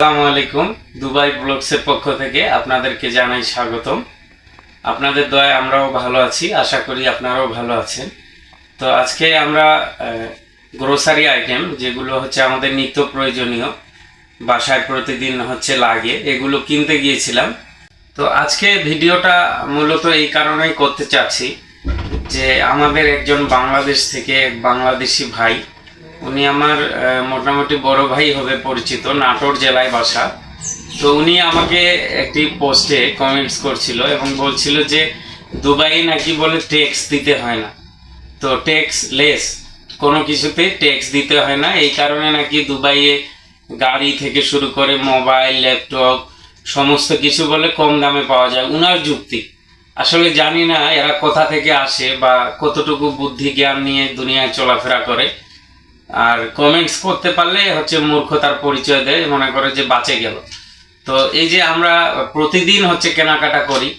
আসসালামু আলাইকুম। দুবাই ব্লগসের পক্ষ থেকে আপনাদেরকে জানাই স্বাগতম। আপনাদের দয়ায় আমরাও ভালো আছি, আশা করি আপনারাও ভালো আছেন। তো আজকে আমরা গ্রোসারি আইটেম যেগুলো হচ্ছে আমাদের নিত্য প্রয়োজনীয়, বাসায় প্রতিদিন লাগে, এগুলো কিনতে গিয়েছিলাম। তো আজকে ভিডিওটা মূলত এই কারণেই করতে চাচ্ছি যে আমাদের একজন বাংলাদেশ থেকে এক বাংলাদেশি ভাই, উনি আমার মোটামুটি বড় ভাই হবে পরিচিত, নাটোর জেলায় বাসা। তো উনি আমাকে একটি পোস্টে কমেন্টস করছিল এবং বলছিল যে দুবাই নাকি বলে ট্যাক্স দিতে হয় না, তো ট্যাক্স লেস, কোনো কিছুতে ট্যাক্স দিতে হয় না, এই কারণে নাকি দুবাইয়ে গাড়ি থেকে শুরু করে মোবাইল, ল্যাপটপ সমস্ত কিছু বলে কম দামে পাওয়া যায়। উনার যুক্তি আসলে জানি না এরা কোথা থেকে আসে বা কতটুকু বুদ্ধি জ্ঞান নিয়ে দুনিয়ায় চলাফেরা করে। আর কমেন্টস করতে পারলে মূর্খতার পরিচয় দেয়, মনে করে যে বাঁচে গেল। তো এই যে আমরা প্রতিদিন কেনাকাটা করি,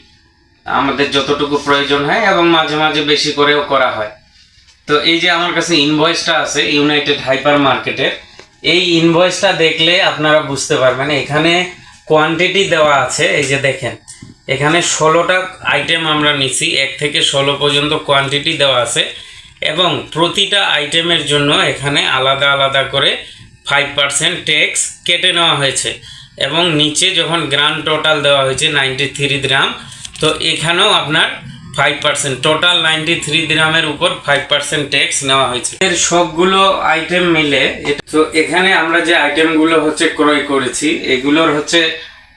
আমাদের যতটুকু প্রয়োজন হয় এবং মাঝে মাঝে বেশি করেও করা হয়। তো এই যে আমার কাছে ইনভয়েসটা আছে ইউনাইটেড হাইপার মার্কেটের, এই ইনভয়েসটা দেখলে আপনারা বুঝতে পারবেন এখানে কোয়ান্টিটি দেওয়া আছে। এই যে দেখেন, এখানে 16টা আইটেম আমরা নিছি, 1 থেকে 16 পর্যন্ত কোয়ান্টিটি দেওয়া আছে এবং প্রতিটা আইটেমের জন্য এখানে আলাদা আলাদা করে 5% ট্যাক্স কেটে নেওয়া হয়েছে এবং নিচে যখন গ্রান্ড টোটাল দেওয়া হয়েছে 93 দিরহাম, তো এখানেও আপনার 5% টোটাল 93 দিরহামের উপর 5% ট্যাক্স নেওয়া হয়েছে। এর সবগুলো আইটেম মিলে তো এখানে আমরা যে আইটেমগুলো ক্রয় করেছি এগুলোর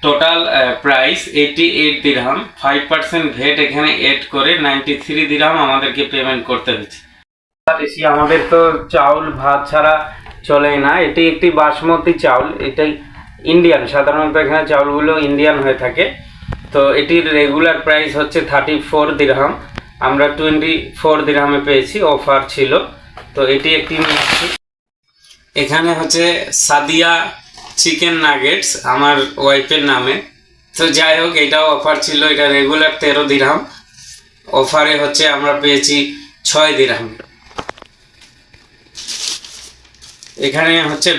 টোটাল প্রাইস 88 দিরহাম, 5% ভ্যাট এখানে এড করে 93 দিরহাম আমাদেরকে পেমেন্ট করতে হয়েছে। আমাদের তো চাউল ভাত ছাড়া চলেই না, এটি একটি বাসমতি চাউল, এটাই ইন্ডিয়ান, সাধারণত এখানে চাউলগুলো ইন্ডিয়ান হয়ে থাকে। তো এটির রেগুলার প্রাইস 34 দিরহাম, আমরা 24 দিরহামে পেয়েছি, অফার ছিল। তো এটি একটি এখানে সাদিয়া চিকেন নাগেটস আমার ওয়াইফের নামে। তো যাই হোক, এটাও অফার ছিল, এটা রেগুলার 13 দিরহাম, অফারে আমরা পেয়েছি 6 দিরহাম। এখানে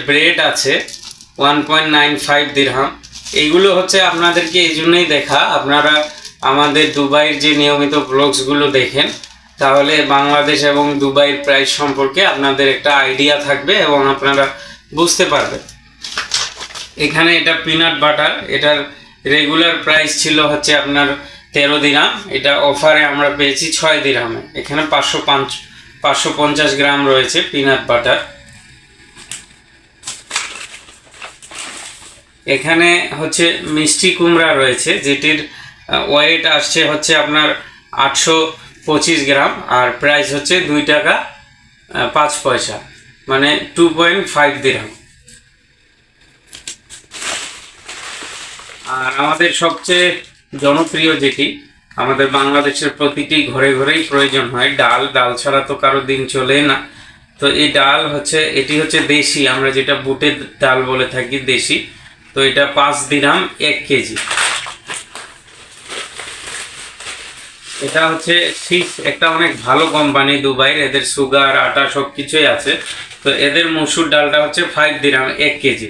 ব্রেড আছে 1.95 দিরহাম। এইগুলো আপনাদেরকে এই জন্যই দেখা, আপনারা আমাদের দুবাইয়ের যে নিয়মিত ব্লগসগুলো দেখেন, তাহলে বাংলাদেশ এবং দুবাইয়ের প্রাইস সম্পর্কে আপনাদের একটা আইডিয়া থাকবে এবং আপনারা বুঝতে পারবেন। এখানে এটা পিনাট বাটার, এটার রেগুলার প্রাইস ছিল আপনার 13 দিরহাম, এটা অফারে আমরা পেয়েছি 6 দিরহামে। এখানে 550 গ্রাম রয়েছে পিনাট বাটার। এখানে মিষ্টি কুমড়া রয়েছে, যেটির ওয়েট আসছে আপনার 825 গ্রাম আর প্রাইস 2 টাকা 5 পয়সা, মানে 2.5 দিরহাম। আর আমাদের সবচেয়ে জনপ্রিয় যেটি আমাদের বাংলাদেশের প্রতিটি ঘরে ঘরেই প্রয়োজন হয়, ডাল ছাড়া তো কারো দিন চলে না। তো এই ডাল এটি দেশি, আমরা যেটা বুটের ডাল বলে থাকি দেশি। তো এটা 5 দিরহাম 1 কেজি। এটা শীষ, একটা অনেক ভালো কোম্পানি দুবাইয়ের, এদের সুগার আটা সব কিছুই আছে। তো এদের মসুর ডালটা 5 দিরহাম 1 কেজি।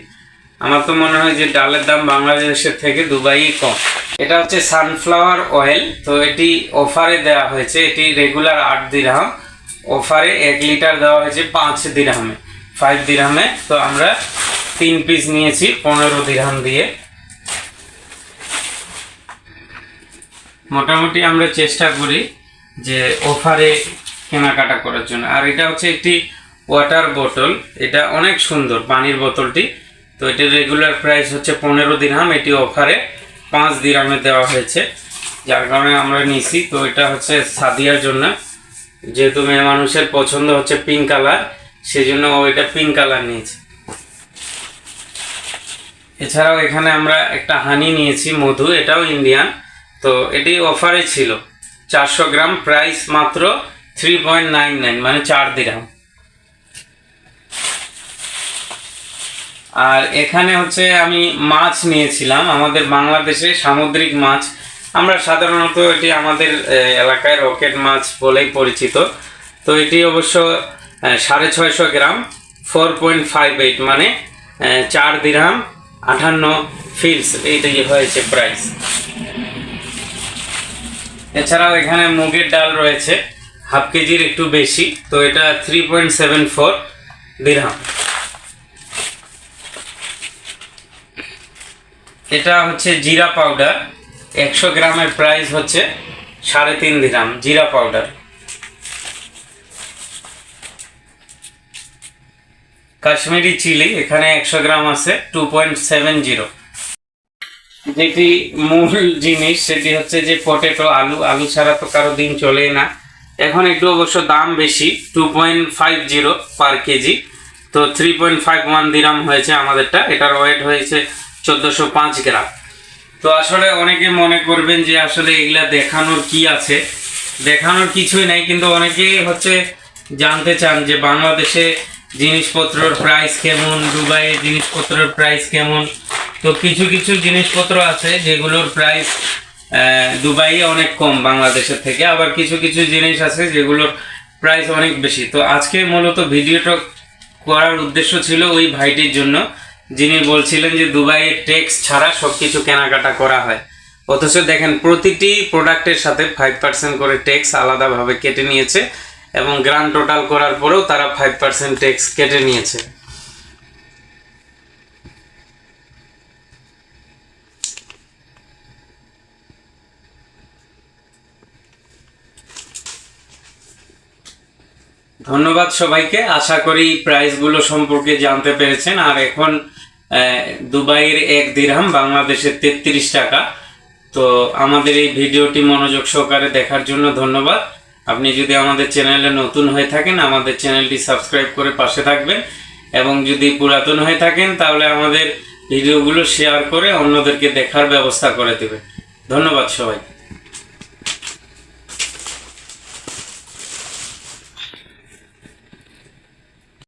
আমার তো মনে হয় যে ডালের দাম বাংলাদেশের থেকে দুবাইই কম। এটা সানফ্লাওয়ার অয়েল, তো এটি অফারে দেওয়া হয়েছে, এটি রেগুলার 8 দিরহাম, অফারে 1 লিটার দেওয়া হয়েছে 5 দিরহামে, 5 দিরহামে। তো আমরা 3 পিস নিয়েছি 15 দিরহাম দিয়ে। মোটামুটি আমরা চেষ্টা করি যে অফারে কেনাকাটা করার জন্য। আর এটা একটি ওয়াটার বোতল, এটা অনেক সুন্দর পানির বোতলটি। তো এটির রেগুলার প্রাইস 15 দিরহাম, এটি অফারে 5 দিরহামে দেওয়া হয়েছে, যার কারণে আমরা নিয়েছি। তো এটা সাদিয়ার জন্য, যেহেতু মেয়ে মানুষের পছন্দ পিঙ্ক কালার, সেই জন্য ও এটা পিঙ্ক কালার নিয়েছে। এছাড়াও এখানে আমরা একটা হানি নিয়েছি, মধু, এটাও ইন্ডিয়ান। তো এটি অফারে ছিল 400 গ্রাম, প্রাইস মাত্র 3.99, মানে 4 দিরহাম। আর এখানে আমি মাছ নিয়েছিলাম, আমাদের বাংলাদেশে সামুদ্রিক মাছ, আমরা সাধারণত এটি আমাদের এলাকায় রকেট মাছ বলেই পরিচিত। তো এটি অবশ্য 650 গ্রাম 4.58, মানে 4 দিরহাম 58 ফিলস এইটাই হয়েছে প্রাইস। এছাড়াও এখানে মুগের ডাল রয়েছে হাফ কেজির একটু বেশি, তো এটা 3.74 দিরহাম। এটা হচ্ছে জিরা পাউডার, 100 গ্রামের প্রাইস হচ্ছে 3.5 দিরহাম জিরা পাউডার। কাশ্মীরি চিলি এখানে 100 গ্রাম আছে 2.70। যেটি মূল জিনিস সেটি হচ্ছে যে পটেটো, আলু ছাড়া তো কারো দিন চলেই না। এখন একটু অবশ্য দাম বেশি, 2.50 পার কেজি, তো 3.51 দিরহাম হয়েছে আমাদেরটা। এটার ওয়েট হয়েছে 1405 গ্রাম। তো আসলে অনেকে মনে করবেন যে আসলে এগুলা দেখানোর কি আছে, দেখানোর কিছুই নাই, কিন্তু অনেকেই হচ্ছে জানতে চান যে বাংলাদেশে জিনিসপত্রের প্রাইস কেমন, দুবাইয়ে জিনিসপত্রের প্রাইস কেমন। তো কিছু কিছু জিনিসপত্র আছে যেগুলোর প্রাইস দুবাইয়ে অনেক কম বাংলাদেশের থেকে, আবার কিছু কিছু জিনিস আছে যেগুলোর প্রাইস অনেক বেশি। তো আজকে মূলত ভিডিওটা করার উদ্দেশ্য ছিল ওই ভাইটির জন্য, যিনি বলছিলেন যে দুবাইয়ে ট্যাক্স ছাড়া সব কিছু কেনাকাটা করা হয়, অথচ দেখেন প্রতিটি প্রোডাক্টের সাথে 5% করে ট্যাক্স আলাদাভাবে কেটে নিয়েছে, এবং গ্রান্ড টোটাল করার পরেও তারা 5% ট্যাক্স কেটে নিয়েছে। ধন্যবাদ সবাইকে, আশা করি প্রাইসগুলো সম্পর্কে জানতে পেরেছেন। আর এখন দুবাইয়ের 1 দিরহাম বাংলাদেশে 33 টাকা। তো আমাদের এই ভিডিওটি মনোযোগ সহকারে দেখার জন্য ধন্যবাদ। আপনি যদি আমাদের চ্যানেলে নতুন হয়ে থাকেন আমাদের চ্যানেলটি সাবস্ক্রাইব করে পাশে থাকবেন, এবং যদি পুরাতন হয়ে থাকেন তাহলে আমাদের ভিডিওগুলো শেয়ার করে অন্যদেরকে দেখার ব্যবস্থা করে দেবেন। ধন্যবাদ সবাই।